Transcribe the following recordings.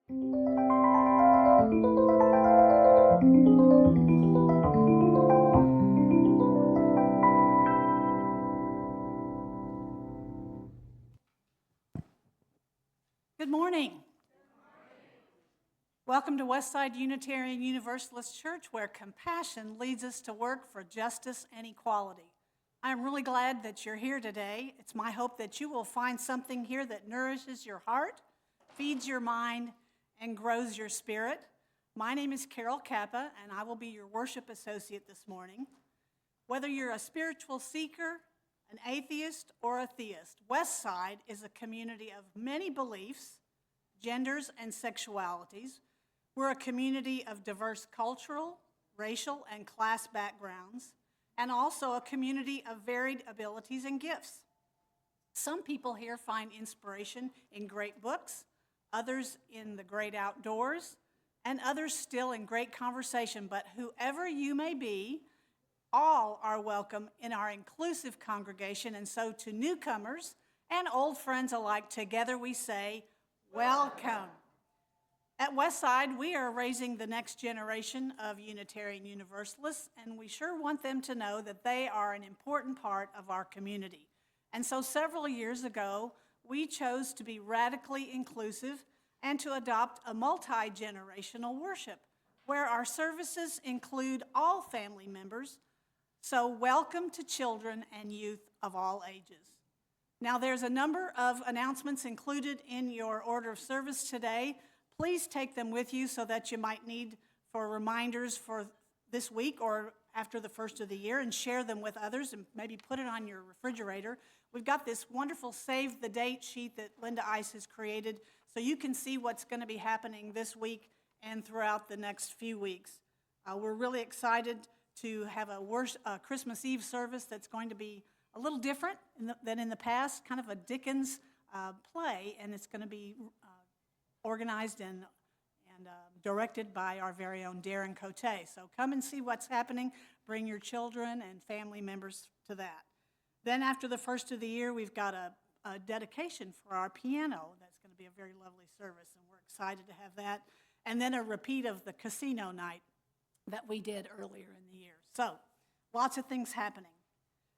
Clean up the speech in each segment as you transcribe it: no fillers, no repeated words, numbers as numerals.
Good morning. Welcome to Westside Unitarian Universalist Church, where compassion leads us to work for justice and equality. I'm really glad that you're here today. It's my hope that you will find something here that nourishes your heart, feeds your mind, and grows your spirit. My name is Carol Kappa, and I will be your worship associate this morning. Whether you're a spiritual seeker, an atheist, or a theist, Westside is a community of many beliefs, genders, and sexualities. We're a community of diverse cultural, racial, and class backgrounds, and also a community of varied abilities and gifts. Some people here find inspiration in great books, others in the great outdoors, and others still in great conversation. But whoever you may be, all are welcome in our inclusive congregation. And so to newcomers and old friends alike, together we say, welcome. At Westside, we are raising the next generation of Unitarian Universalists, and we sure want them to know that they are an important part of our community. And so several years ago, we chose to be radically inclusive and to adopt a multi-generational worship, where our services include all family members. So welcome to children and youth of all ages. Now, there's a number of announcements included in your order of service today. Please take them with you so that you might need for reminders for this week or after the first of the year, and share them with others and maybe put it on your refrigerator. We've got this wonderful save the date sheet that Linda Ice has created so you can see what's going to be happening this week and throughout the next few weeks. We're really excited to have a Christmas Eve service that's going to be a little different than in the past, kind of a Dickens play, and it's going to be organized and directed by our very own Darren Cote. So come and see what's happening. Bring your children and family members to that. Then after the first of the year, we've got a dedication for our piano. That's going to be a very lovely service, and we're excited to have that. And then a repeat of the casino night that we did earlier in the year. So lots of things happening.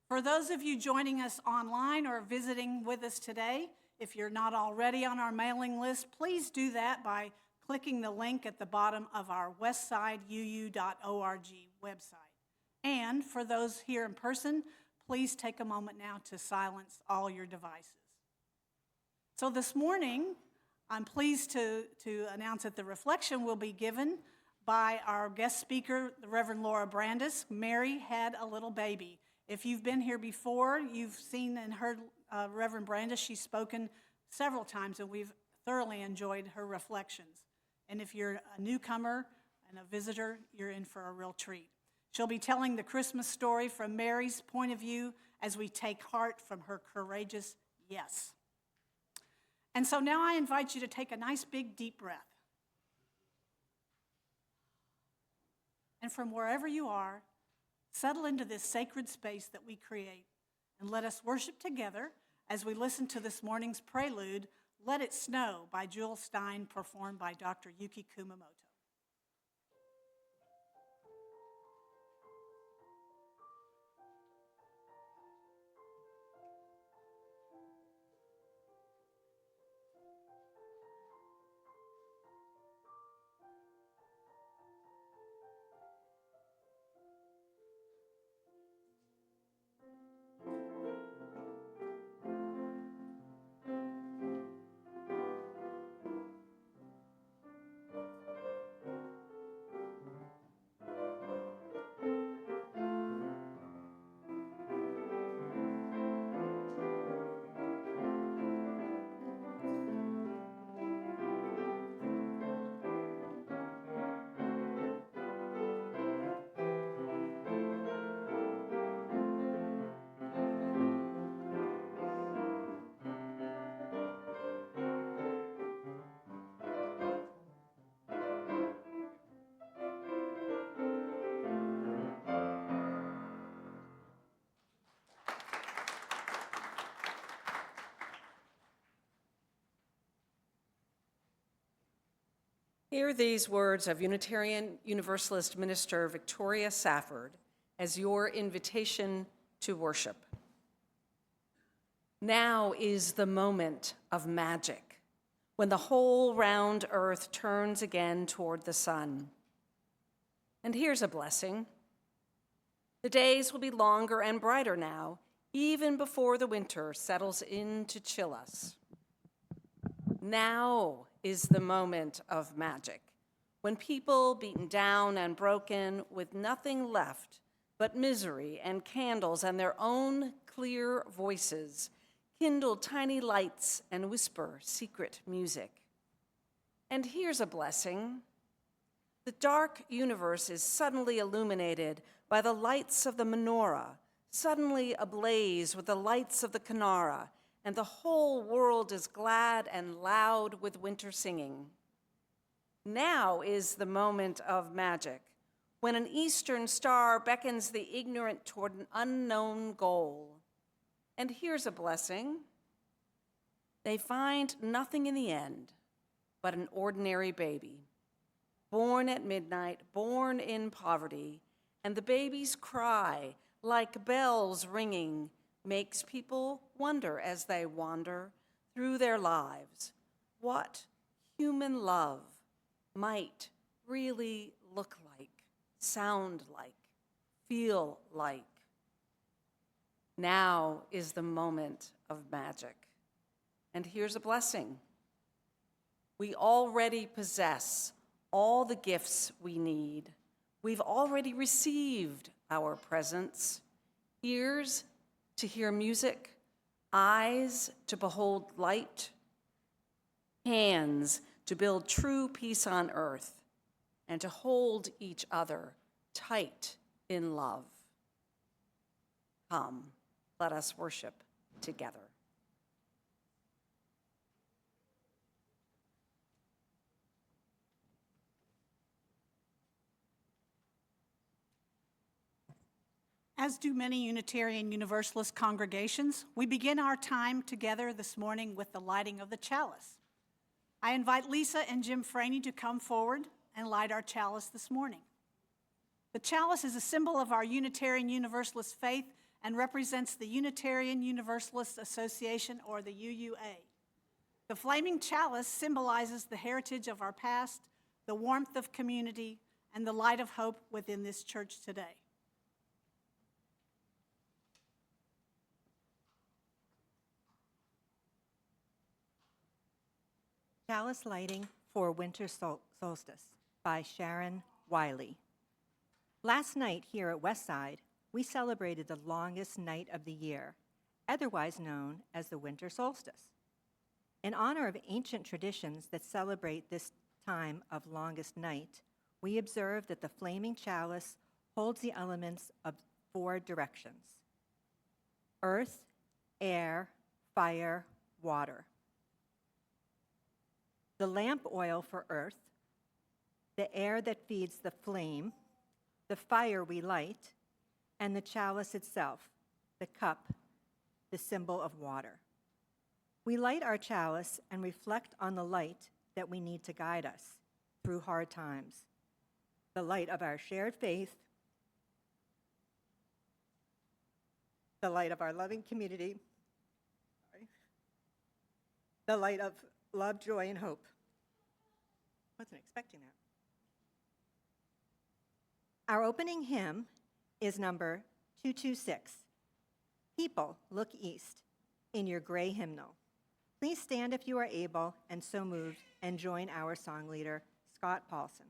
For those of you joining us online or visiting with us today, if you're not already on our mailing list, please do that by clicking the link at the bottom of our westsideuu.org website. And for those here in person, please take a moment now to silence all your devices. So this morning, I'm pleased to announce that the reflection will be given by our guest speaker, the Reverend Lora Brandis. Mary had a little baby. If you've been here before, you've seen and heard Reverend Brandis. She's spoken several times, and we've thoroughly enjoyed her reflections. And if you're a newcomer and a visitor, you're in for a real treat. She'll be telling the Christmas story from Mary's point of view as we take heart from her courageous yes. And so now I invite you to take a nice big deep breath. And from wherever you are, settle into this sacred space that we create, and let us worship together as we listen to this morning's prelude, Let It Snow by Jewel Stein, performed by Dr. Yuki Kumamoto. Hear these words of Unitarian Universalist minister Victoria Safford as your invitation to worship. Now is the moment of magic, when the whole round earth turns again toward the sun. And here's a blessing. The days will be longer and brighter now, even before the winter settles in to chill us. Now is the moment of magic, when people beaten down and broken with nothing left but misery and candles and their own clear voices kindle tiny lights and whisper secret music. And here's a blessing. The dark universe is suddenly illuminated by the lights of the menorah, suddenly ablaze with the lights of the Kinara, and the whole world is glad and loud with winter singing. Now is the moment of magic, when an eastern star beckons the ignorant toward an unknown goal. And here's a blessing. They find nothing in the end but an ordinary baby, born at midnight, born in poverty, and the baby's cry, like bells ringing, makes people wonder as they wander through their lives what human love might really look like, sound like, feel like. Now is the moment of magic. And here's a blessing. We already possess all the gifts we need. We've already received our presents: ears to hear music, eyes to behold light, hands to build true peace on earth, and to hold each other tight in love. Come, let us worship together. As do many Unitarian Universalist congregations, we begin our time together this morning with the lighting of the chalice. I invite Lisa and Jim Franey to come forward and light our chalice this morning. The chalice is a symbol of our Unitarian Universalist faith and represents the Unitarian Universalist Association, or the UUA. The flaming chalice symbolizes the heritage of our past, the warmth of community, and the light of hope within this church today. Chalice Lighting for Winter Solstice by Sharon Wiley. Last night here at Westside, we celebrated the longest night of the year, otherwise known as the winter solstice. In honor of ancient traditions that celebrate this time of longest night, we observe that the flaming chalice holds the elements of 4 directions: earth, air, fire, water. The lamp oil for earth, the air that feeds the flame, the fire we light, and the chalice itself, the cup, the symbol of water. We light our chalice and reflect on the light that we need to guide us through hard times, the light of our shared faith, the light of our loving community, the light of love, joy, and hope. Wasn't expecting that. Our opening hymn is number 226, People Look East, in your gray hymnal. Please stand if you are able and so moved, and join our song leader, Scott Paulson.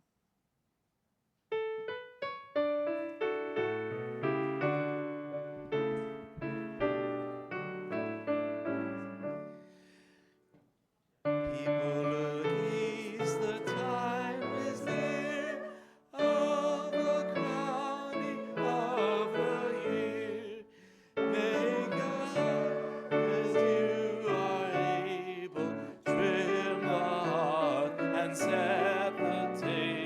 Set the table.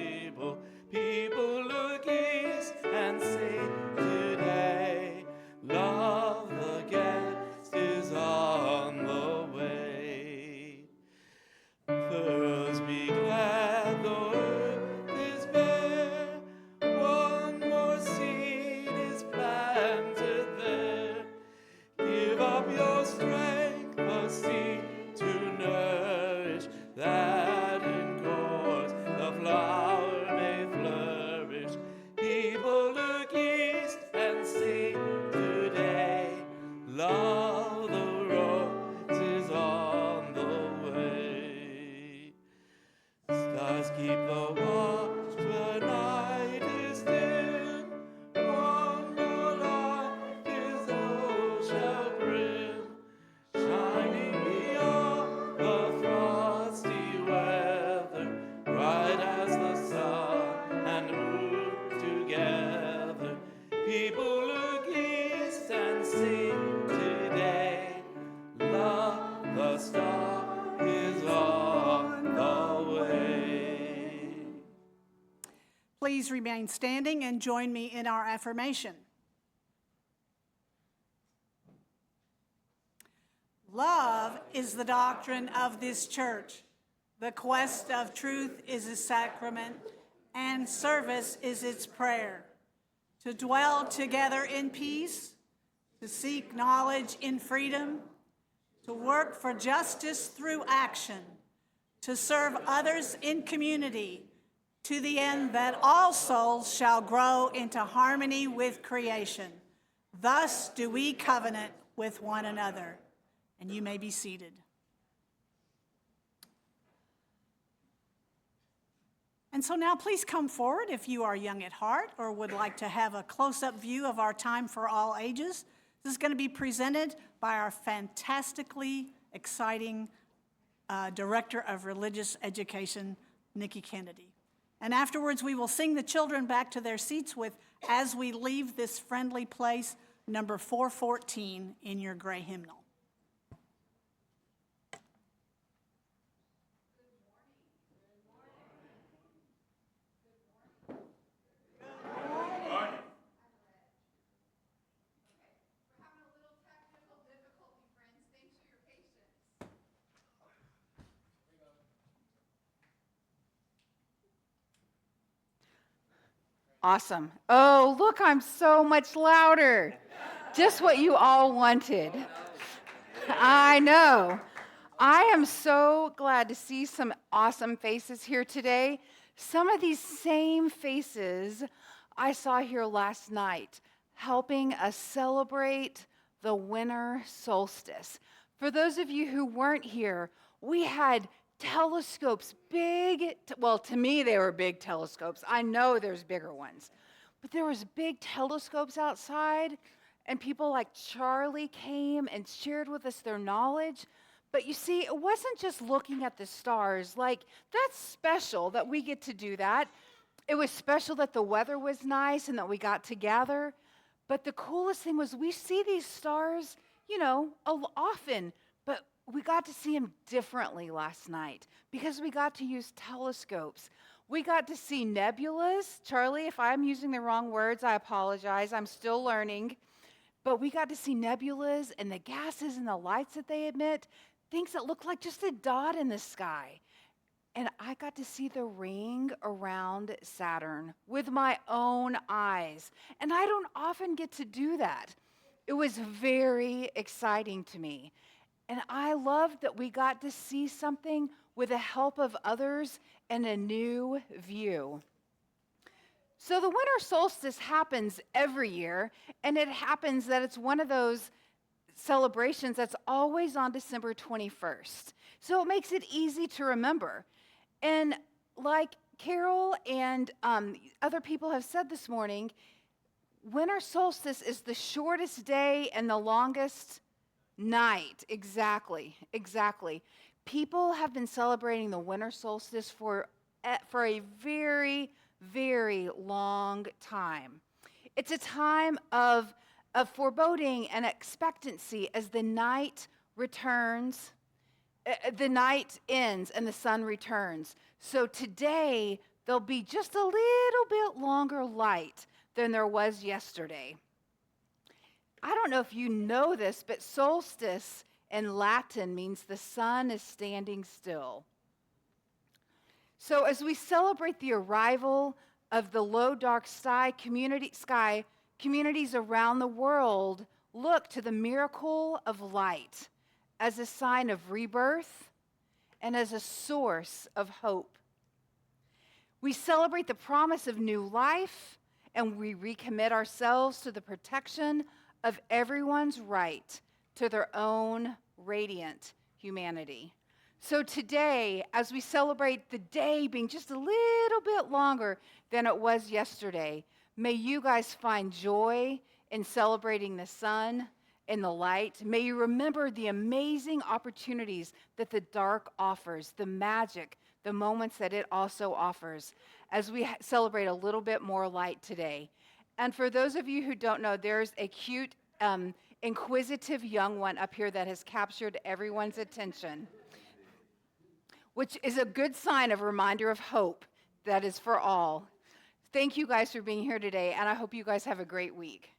please remain standing and join me in our affirmation. Love is the doctrine of this church. The quest of truth is its sacrament, and service is its prayer. To dwell together in peace, to seek knowledge in freedom, to work for justice through action, to serve others in community, to the end that all souls shall grow into harmony with creation. Thus do we covenant with one another. And you may be seated. And so now please come forward if you are young at heart or would like to have a close-up view of our Time for All Ages. This is going to be presented by our fantastically exciting Director of Religious Education, Nikki Kennedy. And afterwards, we will sing the children back to their seats with As We Leave This Friendly Place, number 414 in your gray hymnal. Awesome. Oh, look, I'm so much louder. Just what you all wanted. I know. I am so glad to see some awesome faces here today. Some of these same faces I saw here last night, helping us celebrate the winter solstice. For those of you who weren't here, we had telescopes, to me they were big telescopes. I know there's bigger ones. But there was big telescopes outside, and people like Charlie came and shared with us their knowledge. But you see, it wasn't just looking at the stars. Like, that's special that we get to do that. It was special that the weather was nice and that we got to gather. But the coolest thing was we see these stars, often, but we got to see them differently last night because we got to use telescopes. We got to see nebulas. Charlie, if I'm using the wrong words, I apologize. I'm still learning. But we got to see nebulas and the gases and the lights that they emit, things that look like just a dot in the sky. And I got to see the ring around Saturn with my own eyes. And I don't often get to do that. It was very exciting to me. And I loved that we got to see something with the help of others and a new view. So the winter solstice happens every year, and it happens that it's one of those celebrations that's always on December 21st. So it makes it easy to remember. And like Carol and other people have said this morning, winter solstice is the shortest day and the longest night. Exactly. People have been celebrating the winter solstice for a very, very long time. It's a time of foreboding and expectancy as the night returns. The night ends and the sun returns. So today, there'll be just a little bit longer light than there was yesterday. I don't know if you know this, but solstice in Latin means the sun is standing still. So as we celebrate the arrival of the low dark sky, communities around the world look to the miracle of light as a sign of rebirth and as a source of hope. We celebrate the promise of new life, and we recommit ourselves to the protection of everyone's right to their own radiant humanity. So today, as we celebrate the day being just a little bit longer than it was yesterday, may you guys find joy in celebrating the sun and the light. May you remember the amazing opportunities that the dark offers, the magic, the moments that it also offers, as we celebrate a little bit more light today. And for those of you who don't know, there's a cute, inquisitive young one up here that has captured everyone's attention, which is a good sign of a reminder of hope that is for all. Thank you guys for being here today, and I hope you guys have a great week.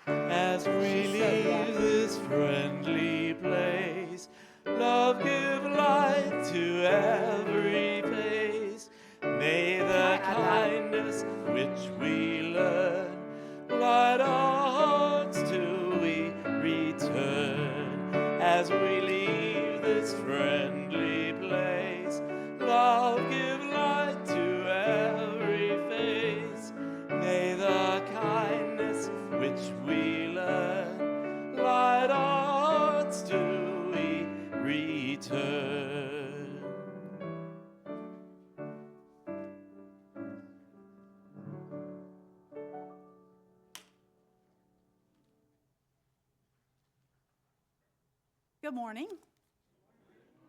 As we leave this friendly place, love give light to every face. May the kindness which we learn light our hearts till we return. As we leave this friendly place, love give light to every face. May the kindness which we learn light our hearts till we return. Good morning.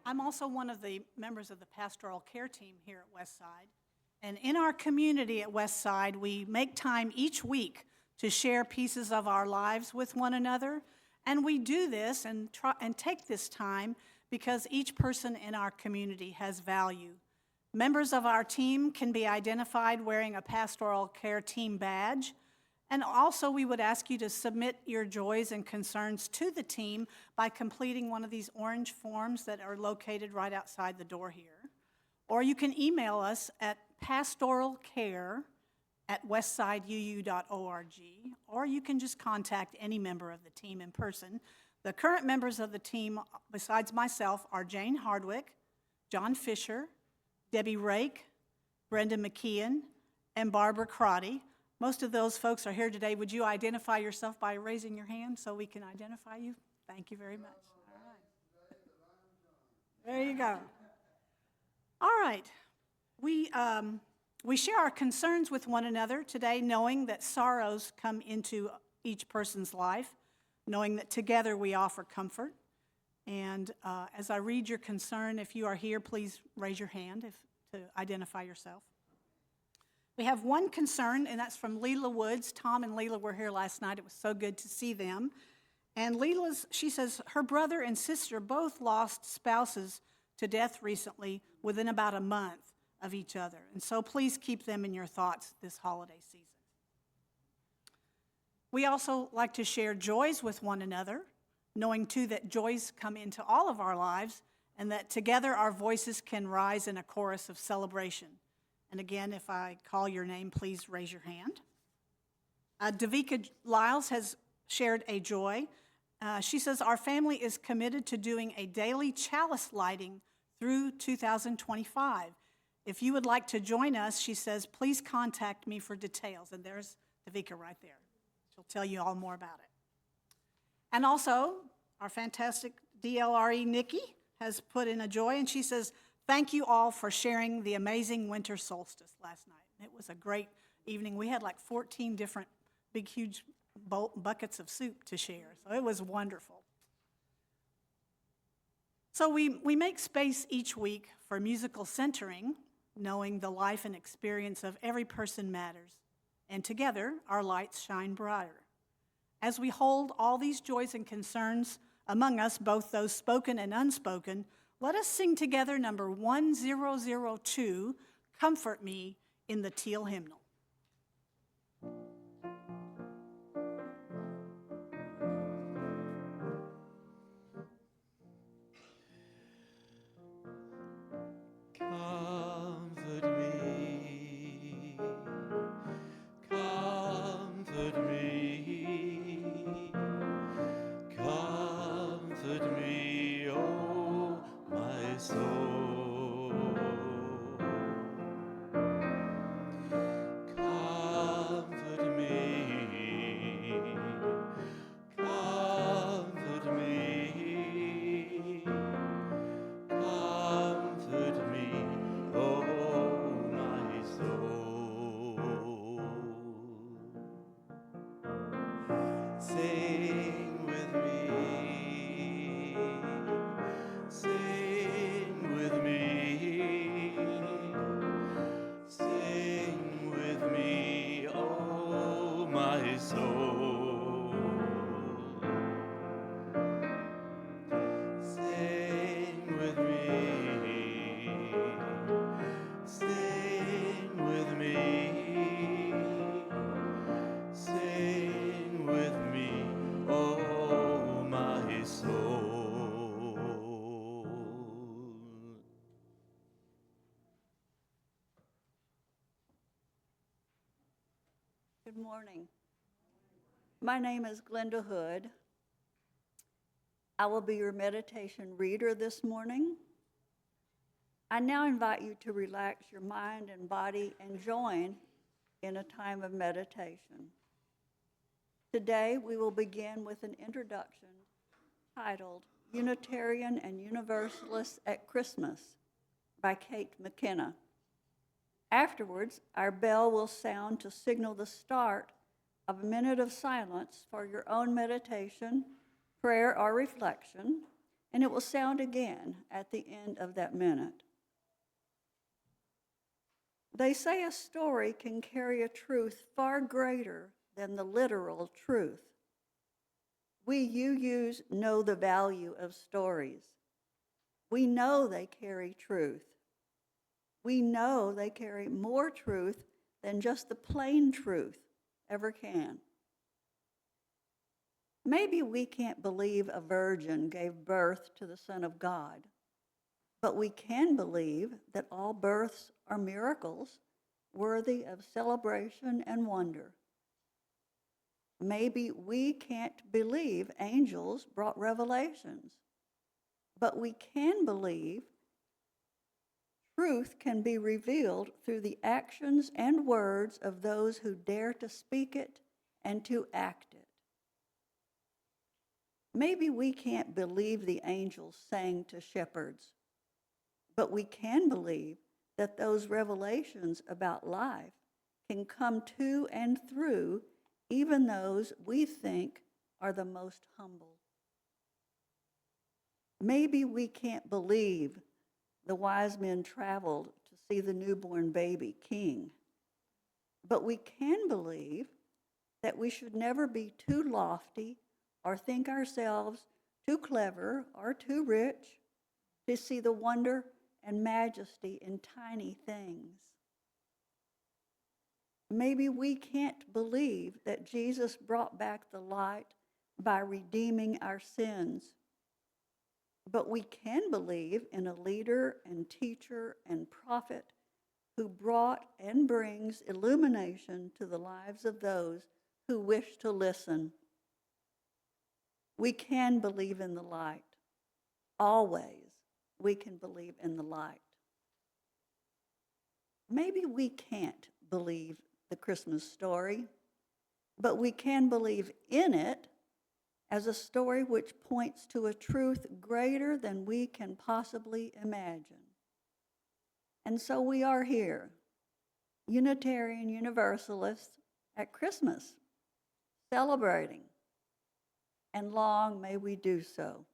I'm also one of the members of the pastoral care team here at Westside. And in our community at Westside, we make time each week to share pieces of our lives with one another. And we do this and take this time because each person in our community has value. Members of our team can be identified wearing a pastoral care team badge. And also, we would ask you to submit your joys and concerns to the team by completing one of these orange forms that are located right outside the door here. Or you can email us at pastoralcare@westsideuu.org, or you can just contact any member of the team in person. The current members of the team, besides myself, are Jane Hardwick, John Fisher, Debbie Rake, Brenda McKeon, and Barbara Crotty. Most of those folks are here today. Would you identify yourself by raising your hand so we can identify you? Thank you very much. All right. There you go. All right. We share our concerns with one another today, knowing that sorrows come into each person's life, knowing that together we offer comfort. And as I read your concern, if you are here, please raise your hand to identify yourself. We have one concern, and that's from Leela Woods. Tom and Leela were here last night. It was so good to see them. And she says her brother and sister both lost spouses to death recently within about a month of each other. And so please keep them in your thoughts this holiday season. We also like to share joys with one another, knowing too that joys come into all of our lives and that together our voices can rise in a chorus of celebration. And again, if I call your name, please raise your hand. Davika Lyles has shared a joy. She says, our family is committed to doing a daily chalice lighting through 2025. If you would like to join us, she says, please contact me for details. And there's Davika right there. She'll tell you all more about it. And also, our fantastic DLRE Nikki has put in a joy, and she says, thank you all for sharing the amazing winter solstice last night. It was a great evening. We had like 14 different big, huge buckets of soup to share, so it was wonderful. So we make space each week for musical centering, knowing the life and experience of every person matters, and together our lights shine brighter. As we hold all these joys and concerns among us, both those spoken and unspoken, let us sing together number 1002, Comfort Me, in the Teal Hymnal. Comfort me, comfort me, comfort me, oh my soul. Comfort me, comfort me, comfort me, oh my soul. Sing with me, sing with me, sing with me, oh my soul. Sing with me, Good morning. My name is Glenda Hood. I will be your meditation reader this morning. I now invite you to relax your mind and body and join in a time of meditation. Today, we will begin with an introduction titled Unitarian and Universalists at Christmas by Kate McKenna. Afterwards, our bell will sound to signal the start of a minute of silence for your own meditation, prayer, or reflection, and it will sound again at the end of that minute. They say a story can carry a truth far greater than the literal truth. You know the value of stories. We know they carry truth. We know they carry more truth than just the plain truth ever can. Maybe we can't believe a virgin gave birth to the Son of God, but we can believe that all births are miracles worthy of celebration and wonder. Maybe we can't believe angels brought revelations, but we can believe truth can be revealed through the actions and words of those who dare to speak it and to act it. Maybe we can't believe the angels sang to shepherds, but we can believe that those revelations about life can come to and through even those we think are the most humble. Maybe we can't believe the wise men traveled to see the newborn baby king, but we can believe that we should never be too lofty or think ourselves too clever or too rich to see the wonder and majesty in tiny things. Maybe we can't believe that Jesus brought back the light by redeeming our sins, but we can believe in a leader and teacher and prophet who brought and brings illumination to the lives of those who wish to listen. We can believe in the light. Always, we can believe in the light. Maybe we can't believe the Christmas story, but we can believe in it as a story which points to a truth greater than we can possibly imagine. And so we are here, Unitarian Universalists at Christmas, celebrating, and long may we do so.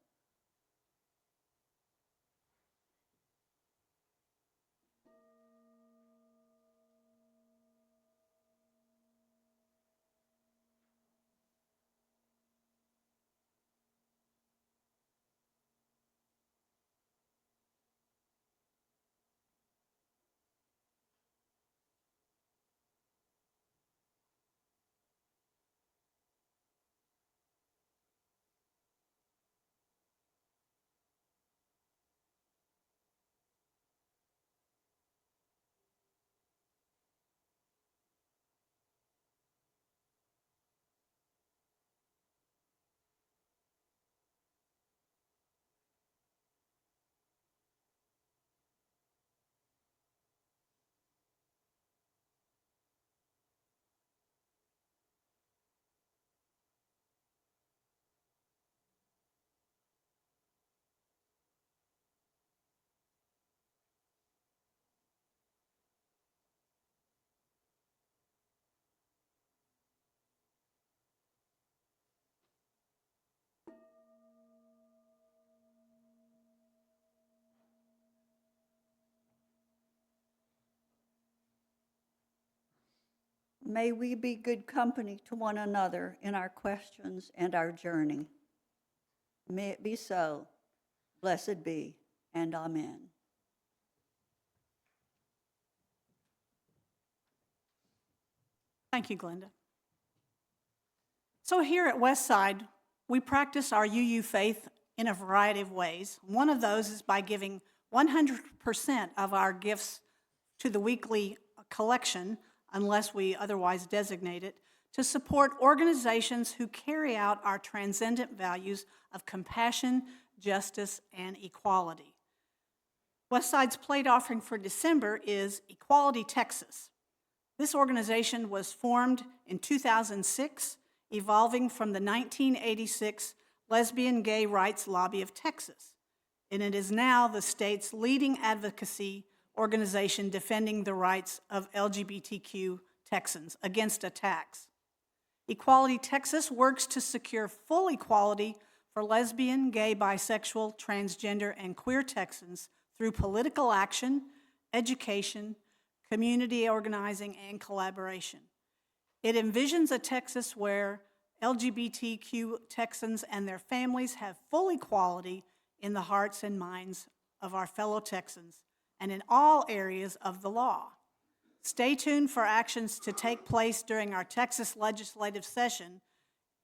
May we be good company to one another in our questions and our journey. May it be so. Blessed be, and amen. Thank you, Glenda. So here at Westside, we practice our UU faith in a variety of ways. One of those is by giving 100% of our gifts to the weekly collection unless we otherwise designate it, to support organizations who carry out our transcendent values of compassion, justice, and equality. Westside's plate offering for December is Equality Texas. This organization was formed in 2006, evolving from the 1986 Lesbian Gay Rights Lobby of Texas, and it is now the state's leading advocacy organization defending the rights of LGBTQ Texans against attacks. Equality Texas works to secure full equality for lesbian, gay, bisexual, transgender, and queer Texans through political action, education, community organizing, and collaboration. It envisions a Texas where LGBTQ Texans and their families have full equality in the hearts and minds of our fellow Texans and in all areas of the law. Stay tuned for actions to take place during our Texas legislative session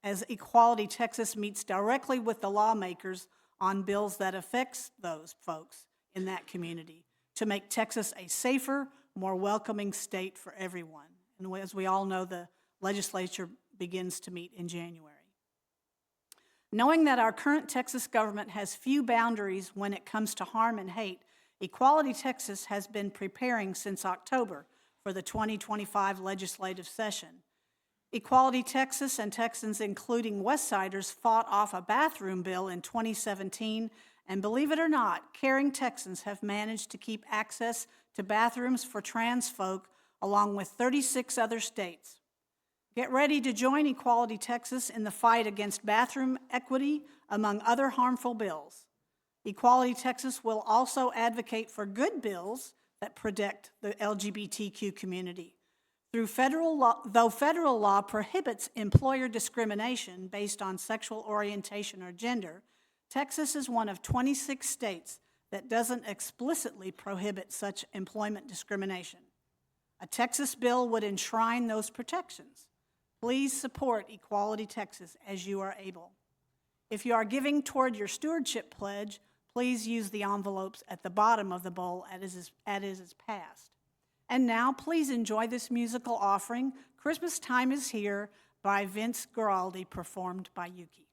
as Equality Texas meets directly with the lawmakers on bills that affects those folks in that community to make Texas a safer, more welcoming state for everyone. And as we all know, the legislature begins to meet in January. Knowing that our current Texas government has few boundaries when it comes to harm and hate, Equality Texas has been preparing since October for the 2025 legislative session. Equality Texas and Texans, including Westsiders, fought off a bathroom bill in 2017, and believe it or not, caring Texans have managed to keep access to bathrooms for trans folk along with 36 other states. Get ready to join Equality Texas in the fight against bathroom equity, among other harmful bills. Equality Texas will also advocate for good bills that protect the LGBTQ community. Though federal law prohibits employer discrimination based on sexual orientation or gender, Texas is one of 26 states that doesn't explicitly prohibit such employment discrimination. A Texas bill would enshrine those protections. Please support Equality Texas as you are able. If you are giving toward your stewardship pledge, please use the envelopes at the bottom of the bowl as it is passed. And now, please enjoy this musical offering, Christmas Time is Here, by Vince Guaraldi, performed by Yuki.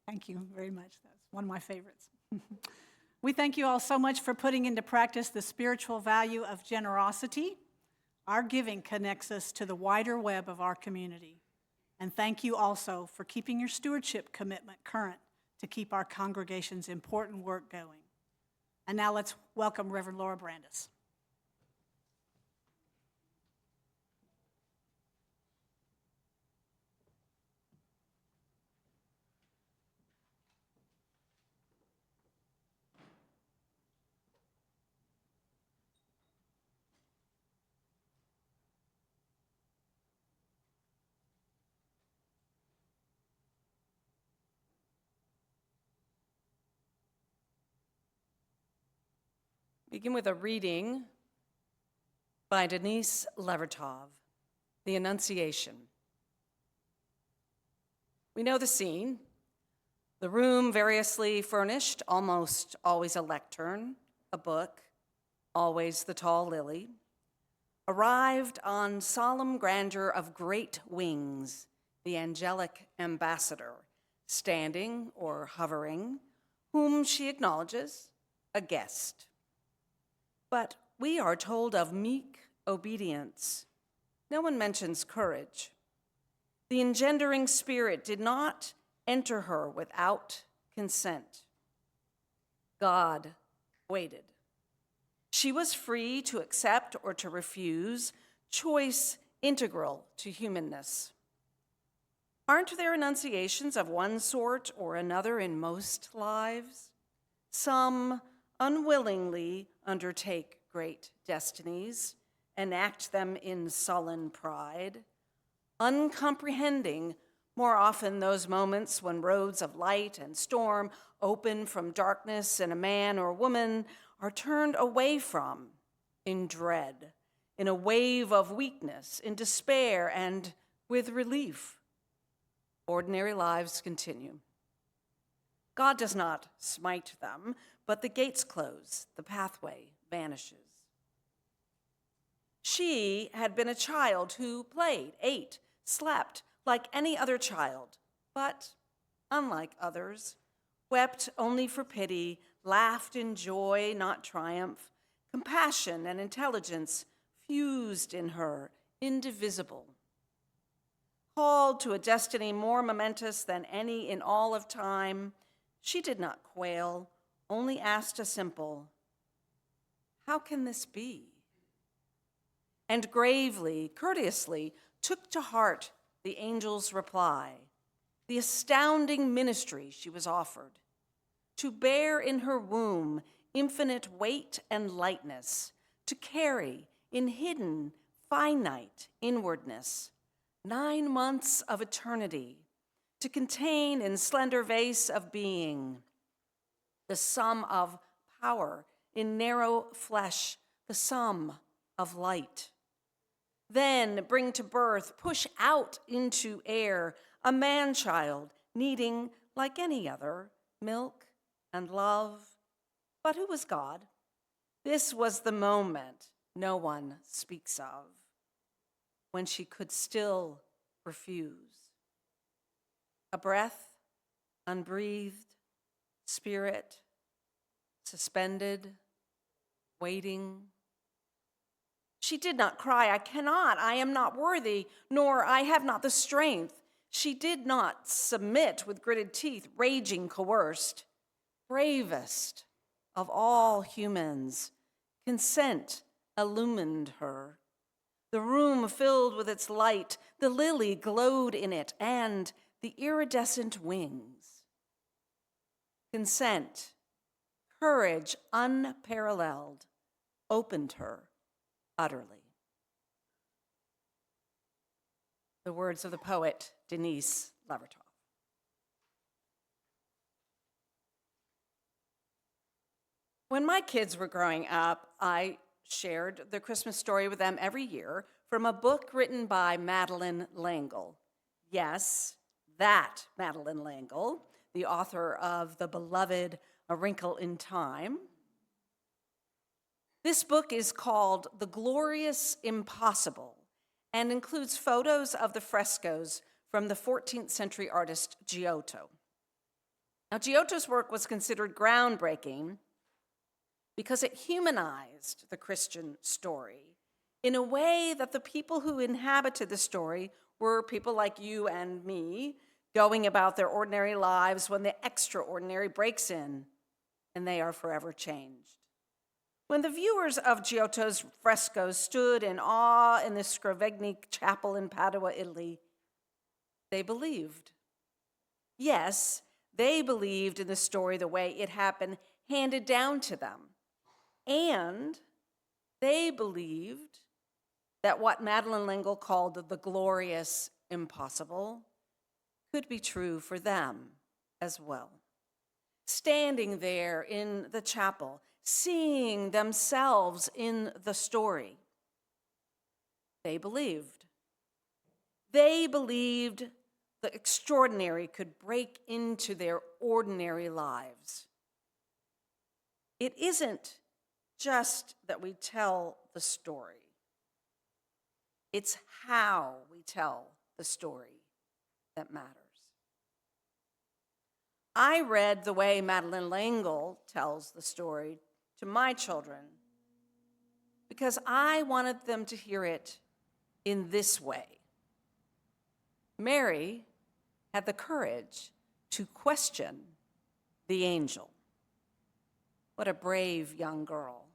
Thank you very much. That's one of my favorites. We thank you all so much for putting into practice the spiritual value of generosity. Our giving connects us to the wider web of our community. And thank you also for keeping your stewardship commitment current to keep our congregation's important work going. And now let's welcome Reverend Lora Brandis. Begin with a reading by Denise Levertov, The Annunciation. We know the scene. The room variously furnished, almost always a lectern, a book, always the tall lily. Arrived on solemn grandeur of great wings, the angelic ambassador, standing or hovering, whom she acknowledges, a guest. But we are told of meek obedience. No one mentions courage. The engendering spirit did not enter her without consent. God waited. She was free to accept or to refuse, choice integral to humanness. Aren't there annunciations of one sort or another in most lives? Some unwillingly undertake great destinies, enact them in sullen pride, uncomprehending more often those moments when roads of light and storm open from darkness and a man or woman are turned away from in dread, in a wave of weakness, in despair, and with relief. Ordinary lives continue. God does not smite them, but the gates close, the pathway vanishes. She had been a child who played, ate, slept like any other child, but, unlike others, wept only for pity, laughed in joy, not triumph, compassion and intelligence fused in her, indivisible. Called to a destiny more momentous than any in all of time, she did not quail, only asked a simple, "How can this be?" And gravely, courteously, took to heart the angel's reply, the astounding ministry she was offered, to bear in her womb infinite weight and lightness, to carry in hidden, finite inwardness 9 months of eternity, to contain in slender vase of being the sum of power in narrow flesh, the sum of light. Then bring to birth, push out into air, a man-child needing, like any other, milk and love. But who was God? This was the moment no one speaks of, when she could still refuse. A breath, unbreathed, spirit, suspended, waiting. She did not cry, "I cannot, I am not worthy, nor I have not the strength." She did not submit with gritted teeth, raging, coerced. Bravest of all humans, consent illumined her. The room filled with its light, the lily glowed in it, and the iridescent wings. Consent, courage unparalleled, opened her utterly. The words of the poet Denise Levertov. When my kids were growing up, I shared the Christmas story with them every year from a book written by Madeleine L'Engle. Yes, that Madeleine L'Engle, the author of the beloved A Wrinkle in Time. This book is called The Glorious Impossible and includes photos of the frescoes from the 14th century artist Giotto. Now, Giotto's work was considered groundbreaking because it humanized the Christian story in a way that the people who inhabited the story were people like you and me, going about their ordinary lives when the extraordinary breaks in, and they are forever changed. When the viewers of Giotto's frescoes stood in awe in the Scrovegni chapel in Padua, Italy, they believed. Yes, they believed in the story the way it had been handed down to them. And they believed that what Madeleine L'Engle called the glorious impossible could be true for them as well. Standing there in the chapel, seeing themselves in the story. They believed. They believed the extraordinary could break into their ordinary lives. It isn't just that we tell the story. It's how we tell the story that matters. I read the way Madeleine L'Engle tells the story to my children because I wanted them to hear it in this way. Mary had the courage to question the angel. What a brave young girl.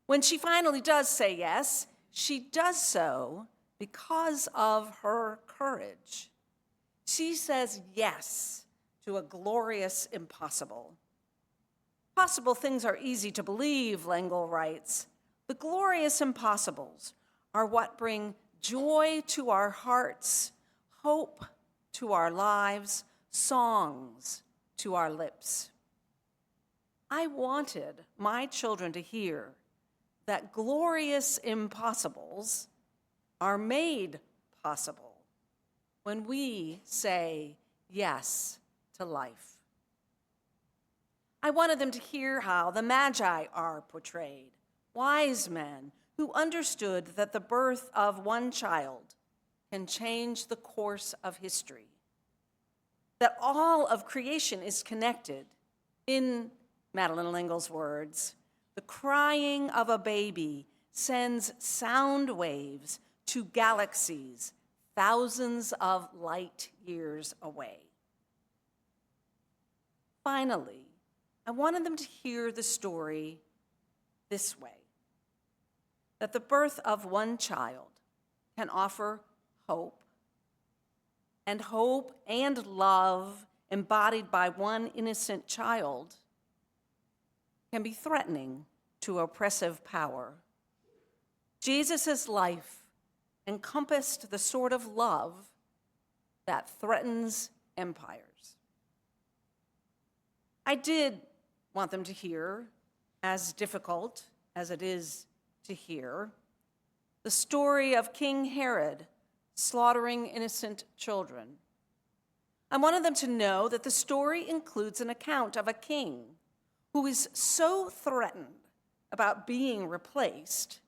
When she finally does say yes, she does so because of her courage. She says yes to a glorious impossible. Possible things are easy to believe, L'Engle writes. The glorious impossibles are what bring joy to our hearts, hope to our lives, songs to our lips. I wanted my children to hear that glorious impossibles are made possible when we say yes to life. I wanted them to hear how the Magi are portrayed, wise men who understood that the birth of one child can change the course of history, that all of creation is connected. In Madeleine L'Engle's words, the crying of a baby sends sound waves to galaxies thousands of light years away. Finally, I wanted them to hear the story this way, that the birth of one child can offer hope and love embodied by one innocent child can be threatening to oppressive power. Jesus' life encompassed the sort of love that threatens empires. I did want them to hear, as difficult as it is to hear, the story of King Herod slaughtering innocent children. I wanted them to know that the story includes an account of a king who is so threatened about being replaced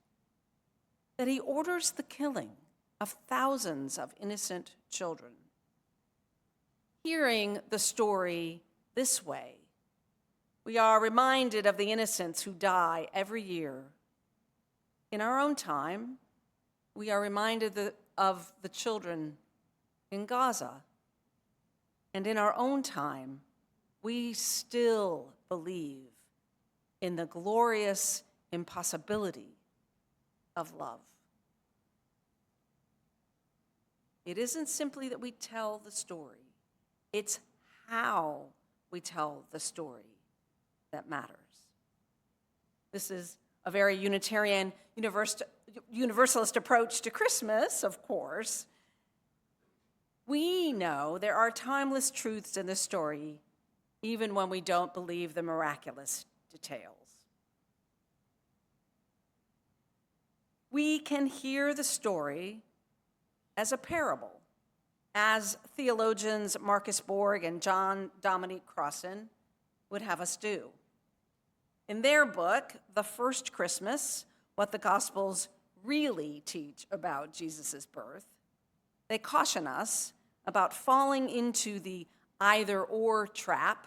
that he orders the killing of thousands of innocent children. Hearing the story this way, we are reminded of the innocents who die every year. In our own time, we are reminded of the children in Gaza. And in our own time, we still believe in the glorious impossibility of love. It isn't simply that we tell the story, it's how we tell the story that matters. This is a very Unitarian, universalist approach to Christmas, of course. We know there are timeless truths in the story, even when we don't believe the miraculous details. We can hear the story as a parable, as theologians Marcus Borg and John Dominic Crossan would have us do. In their book, The First Christmas, What the Gospels Really Teach About Jesus' Birth, they caution us about falling into the either-or trap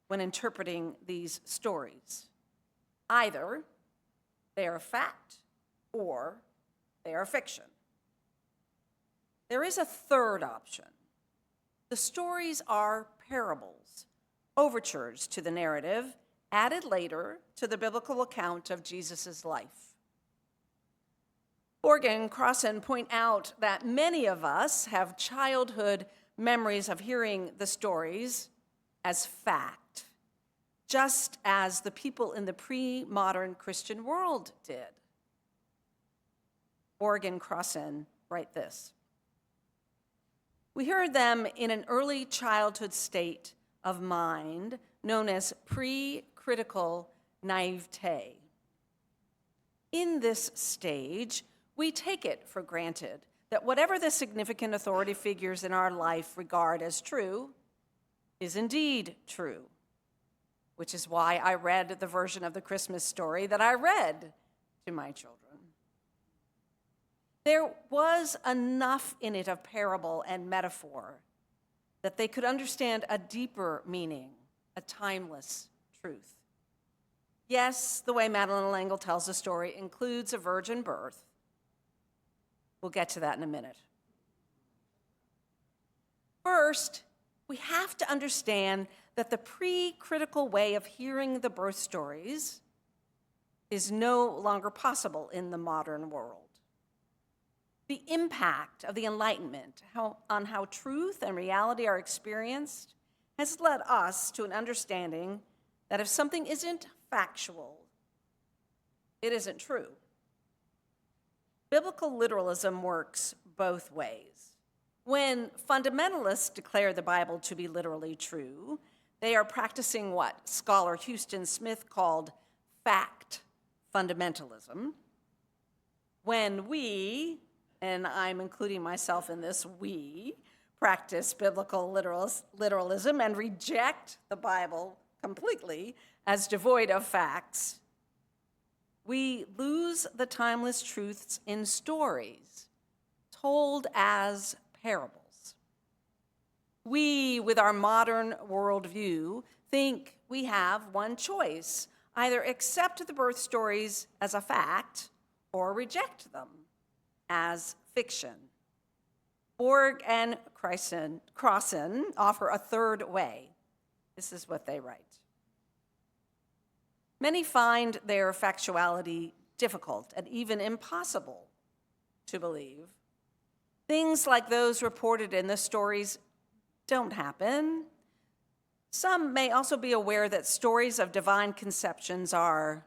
when interpreting these stories. Either they are fact or they are fiction. There is a third option. The stories are parables, overtures to the narrative, added later to the biblical account of Jesus' life. Borg and Crossan point out that many of us have childhood memories of hearing the stories as fact, just as the people in the pre-modern Christian world did. Borg and Crossan write this: "We heard them in an early childhood state of mind known as pre-critical naivete. In this stage, we take it for granted that whatever the significant authority figures in our life regard as true is indeed true, which is why I read the version of the Christmas story that I read to my children. There was enough in it of parable and metaphor that they could understand a deeper meaning, a timeless truth. Yes, the way Madeline L'Engle tells the story includes a virgin birth. We'll get to that in a minute. First, we have to understand that the pre-critical way of hearing the birth stories is no longer possible in the modern world. The impact of the Enlightenment on how truth and reality are experienced has led us to an understanding that if something isn't factual, it isn't true. Biblical literalism works both ways. When fundamentalists declare the Bible to be literally true, they are practicing what scholar Houston Smith called fact fundamentalism. When we, and I'm including myself in this we, practice biblical literalism and reject the Bible completely as devoid of facts, we lose the timeless truths in stories told as parables. We, with our modern worldview, think we have one choice: either accept the birth stories as a fact or reject them as fiction. Borg and Crossan offer a third way. This is what they write. Many find their factuality difficult and even impossible to believe. Things like those reported in the stories don't happen. Some may also be aware that stories of divine conceptions are,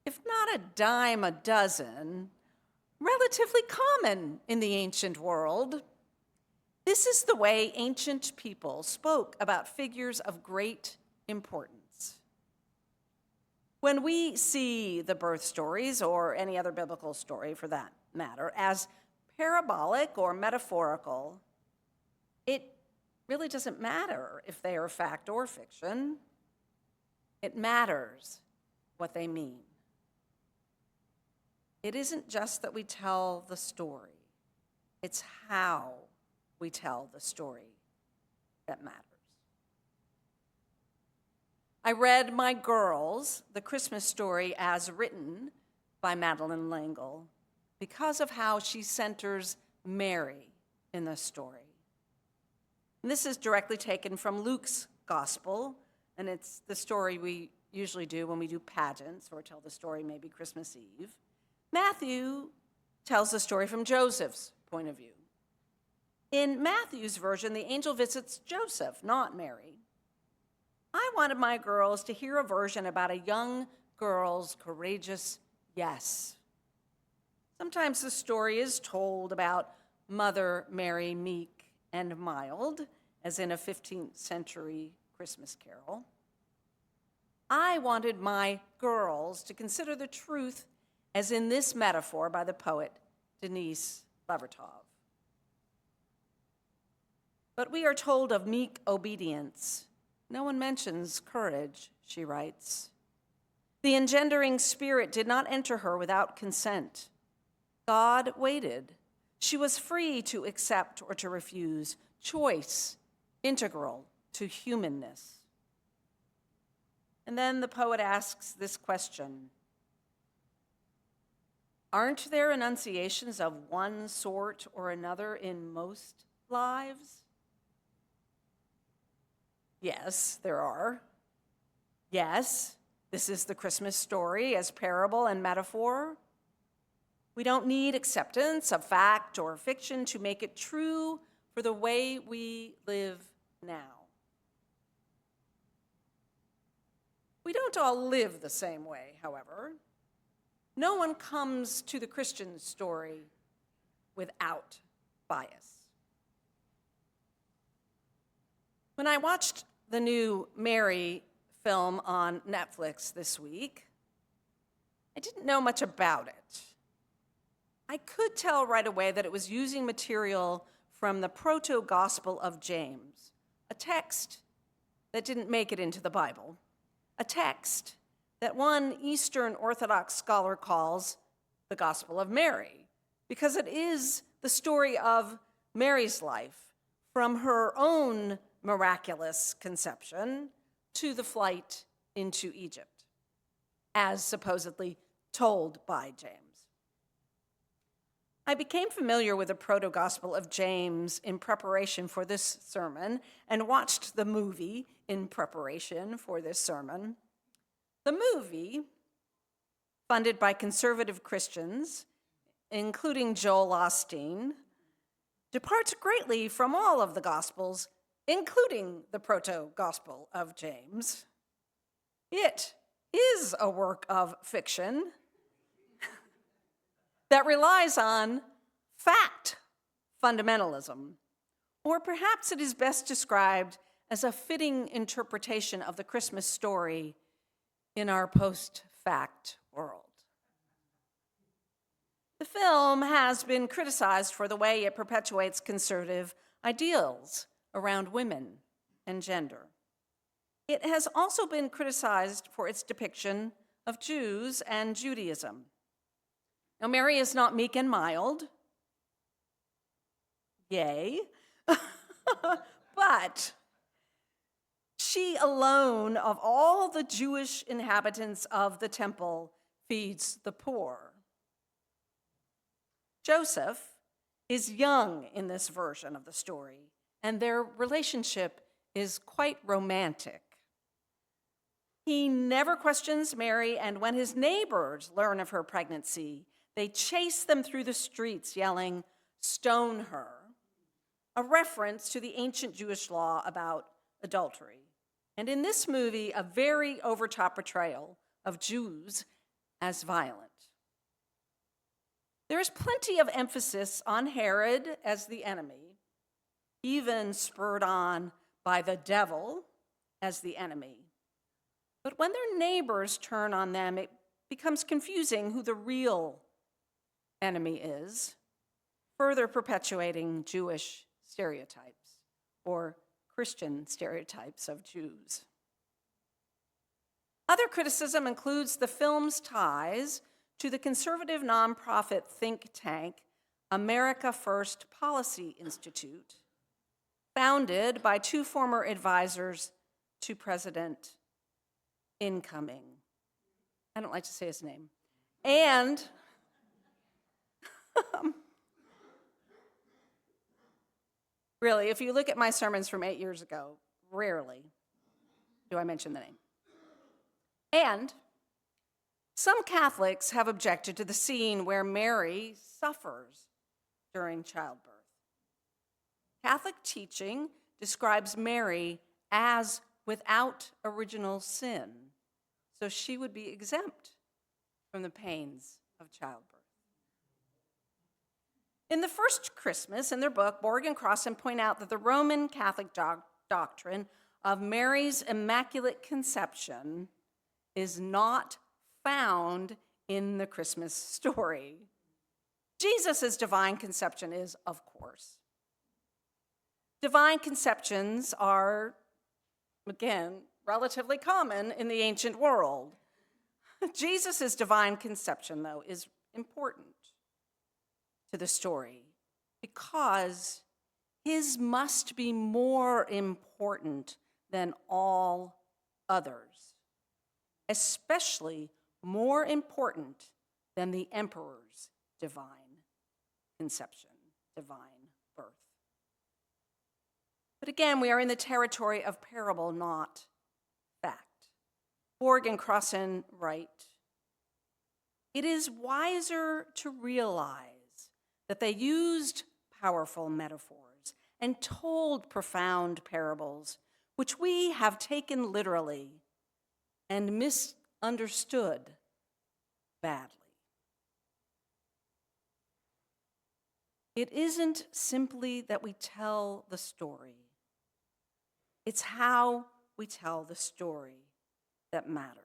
if not a dime a dozen, relatively common in the ancient world. This is the way ancient people spoke about figures of great importance. When we see the birth stories, or any other biblical story for that matter, as parabolic or metaphorical, it really doesn't matter if they are fact or fiction. It matters what they mean. It isn't just that we tell the story, it's how we tell the story that matters. I read my girls the Christmas story as written by Madeline L'Engle because of how she centers Mary in the story. And this is directly taken from Luke's gospel, and it's the story we usually do when we do pageants or tell the story maybe Christmas Eve. Matthew tells the story from Joseph's point of view. In Matthew's version, the angel visits Joseph, not Mary. I wanted my girls to hear a version about a young girl's courageous yes. Sometimes the story is told about Mother Mary, meek and mild, as in a 15th century Christmas carol. I wanted my girls to consider the truth as in this metaphor by the poet Denise Levertov. But we are told of meek obedience. No one mentions courage, she writes. The engendering spirit did not enter her without consent. God waited. She was free to accept or to refuse, choice integral to humanness. And then the poet asks this question: aren't there enunciations of one sort or another in most lives? Yes, there are. Yes, this is the Christmas story as parable and metaphor. We don't need acceptance of fact or fiction to make it true for the way we live now. We don't all live the same way, however. No one comes to the Christian story without bias. When I watched the new Mary film on Netflix this week. I didn't know much about it. I could tell right away that it was using material from the Proto-Gospel of James, a text that didn't make it into the Bible, a text that one Eastern Orthodox scholar calls the Gospel of Mary, because it is the story of Mary's life from her own miraculous conception to the flight into Egypt, as supposedly told by James. I became familiar with the Proto-Gospel of James in preparation for this sermon and watched the movie in preparation for this sermon. The movie, funded by conservative Christians, including Joel Osteen, departs greatly from all of the Gospels, including the Proto-Gospel of James. It is a work of fiction that relies on fact fundamentalism, or perhaps it is best described as a fitting interpretation of the Christmas story in our post-fact world. The film has been criticized for the way it perpetuates conservative ideals around women and gender. It has also been criticized for its depiction of Jews and Judaism. Now, Mary is not meek and mild, yay, but she alone of all the Jewish inhabitants of the temple feeds the poor. Joseph is young in this version of the story, and their relationship is quite romantic. He never questions Mary, and when his neighbors learn of her pregnancy, they chase them through the streets yelling, "Stone her," a reference to the ancient Jewish law about adultery. And in this movie, a very overtop portrayal of Jews as violent. There is plenty of emphasis on Herod as the enemy, even spurred on by the devil as the enemy. But when their neighbors turn on them, it becomes confusing who the real enemy is, further perpetuating Jewish stereotypes or Christian stereotypes of Jews. Other criticism includes the film's ties to the conservative nonprofit think tank America First Policy Institute, founded by two former advisors to President incoming. I don't like to say his name. And really, if you look at my sermons from 8 years ago, rarely do I mention the name. And some Catholics have objected to the scene where Mary suffers during childbirth. Catholic teaching describes Mary as without original sin, so she would be exempt from the pains of childbirth. In the first Christmas, in their book, Borg and Crossan point out that the Roman Catholic doctrine of Mary's Immaculate Conception is not found in the Christmas story. Jesus' divine conception is, of course. Divine conceptions are, again, relatively common in the ancient world. Jesus' divine conception, though, is important to the story because his must be more important than all others, especially more important than the emperor's divine conception, divine birth. But again, we are in the territory of parable, not fact. Borg and Crossan write, "It is wiser to realize that they used powerful metaphors and told profound parables, which we have taken literally and misunderstood badly. It isn't simply that we tell the story. It's how we tell the story that matters.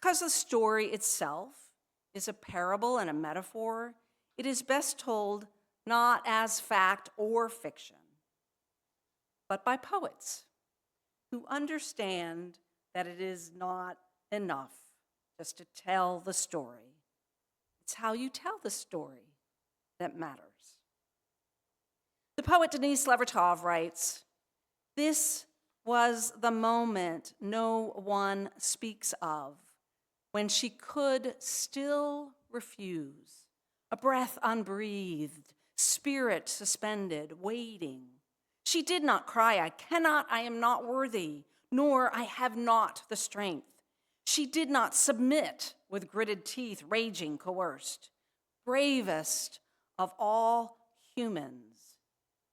Because the story itself is a parable and a metaphor, it is best told not as fact or fiction, but by poets who understand that it is not enough just to tell the story. It's how you tell the story that matters. The poet Denise Levertov writes, "This was the moment no one speaks of, when she could still refuse, a breath unbreathed, spirit suspended, waiting. She did not cry, 'I cannot, I am not worthy,' nor 'I have not the strength.' She did not submit with gritted teeth, raging, coerced. Bravest of all humans,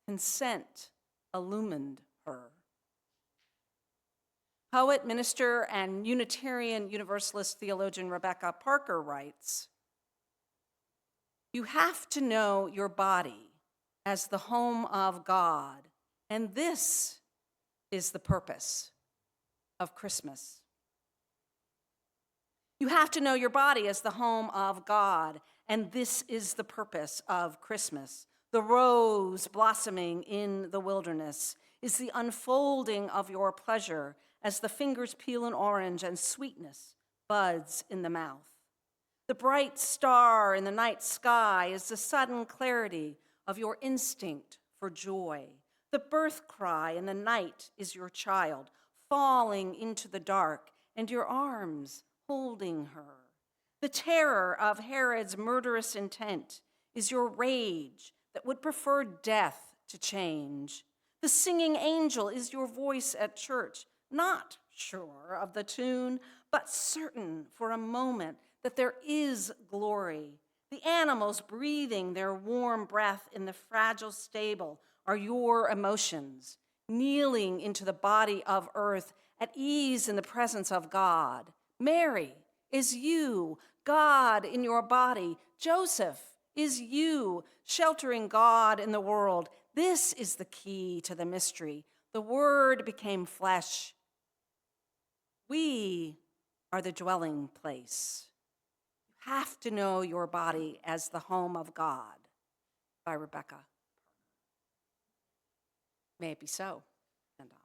consent illumined her." Poet, minister, and Unitarian Universalist theologian Rebecca Parker writes, "You have to know your body as the home of God, and this is the purpose of Christmas." You have to know your body as the home of God, and this is the purpose of Christmas. The rose blossoming in the wilderness is the unfolding of your pleasure as the fingers peel an orange and sweetness buds in the mouth. The bright star in the night sky is the sudden clarity of your instinct for joy. The birth cry in the night is your child falling into the dark and your arms holding her. The terror of Herod's murderous intent is your rage that would prefer death to change. The singing angel is your voice at church, not sure of the tune, but certain for a moment that there is glory. The animals breathing their warm breath in the fragile stable are your emotions, kneeling into the body of earth at ease in the presence of God. Mary is you, God in your body. Joseph is you, sheltering God in the world. This is the key to the mystery. The Word became flesh. We are the dwelling place. You have to know your body as the home of God, by Rebecca. May it be so, and amen.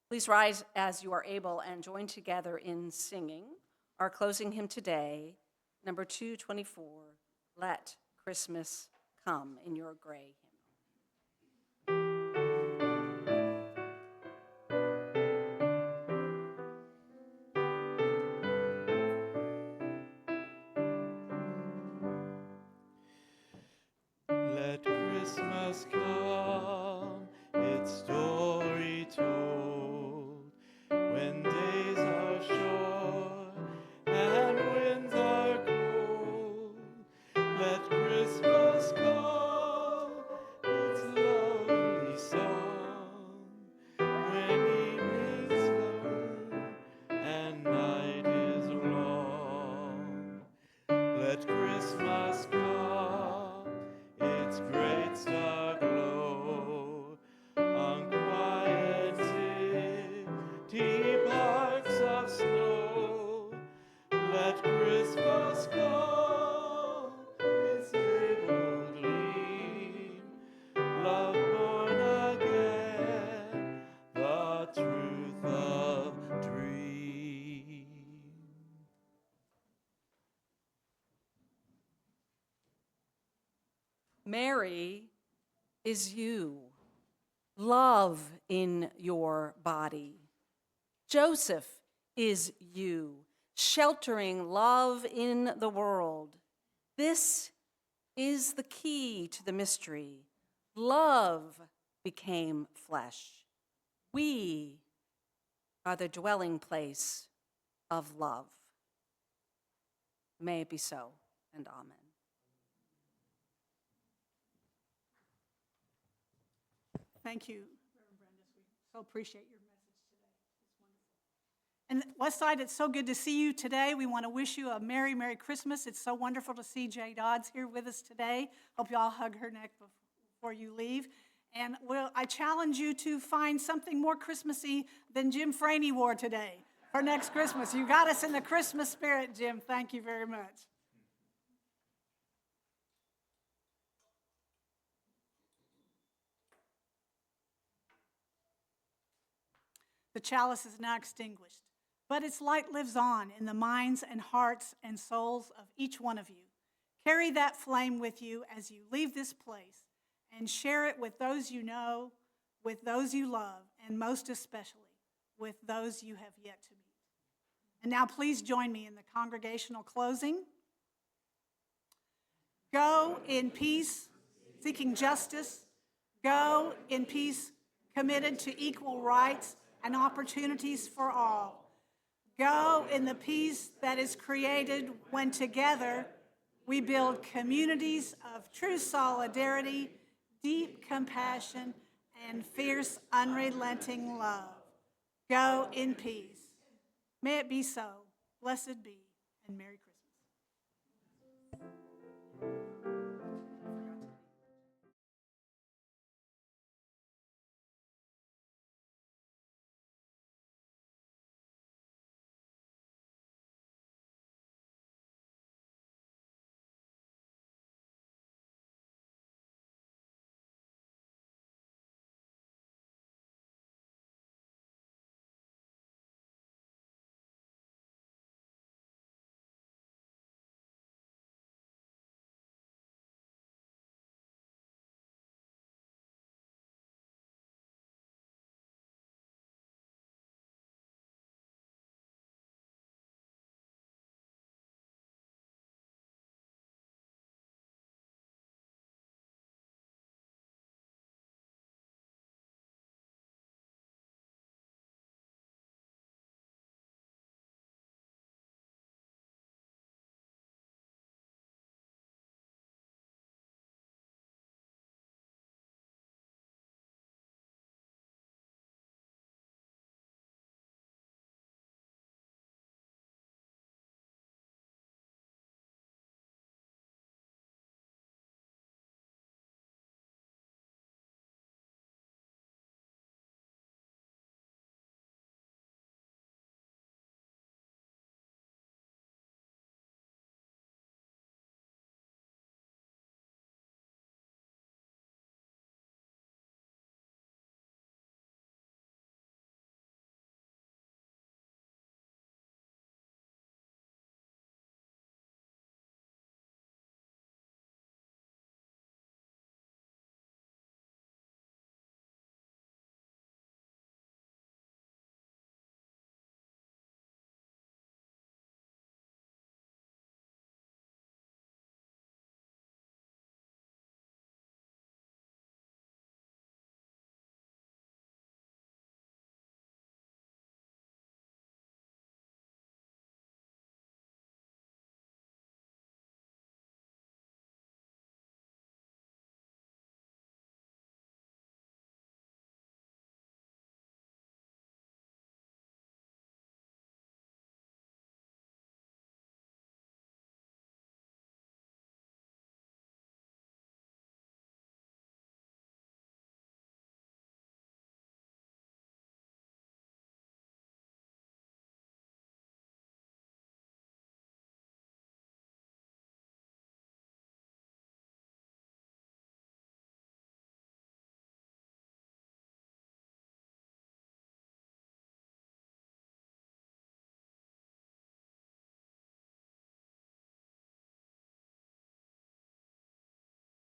Please rise as you are able and join together in singing our closing hymn today, number 224, "Let Christmas Come," in your gray hymn. Let Christmas come, its story told, when days are short and winds are cold. Let Christmas come, its lovely song, when evening's come and night is long. Let Christmas come, its great star glow on quiet deep parks of snow. Let Christmas come, its navel gleam, love born again, the truth of dream. Mary is you, love in your body. Joseph is you, sheltering love in the world. This is the key to the mystery. Love became flesh. We are the dwelling place of love. May it be so, and amen. Thank you, Reverend Brandis. We so appreciate your message today. It's wonderful. And Westside, it's so good to see you today. We want to wish you a Merry, Merry Christmas. It's so wonderful to see Jay Dodds here with us today. Hope you all hug her neck before you leave. And I challenge you to find something more Christmassy than Jim Franey wore today for next Christmas. You got us in the Christmas spirit, Jim. Thank you very much. The chalice is now extinguished, but its light lives on in the minds and hearts and souls of each one of you. Carry that flame with you as you leave this place and share it with those you know, with those you love, and most especially with those you have yet to meet. And now please join me in the congregational closing. Go in peace, seeking justice. Go in peace, committed to equal rights and opportunities for all. Go in the peace that is created when together we build communities of true solidarity, deep compassion, and fierce, unrelenting love. Go in peace. May it be so. Blessed be, and Merry Christmas.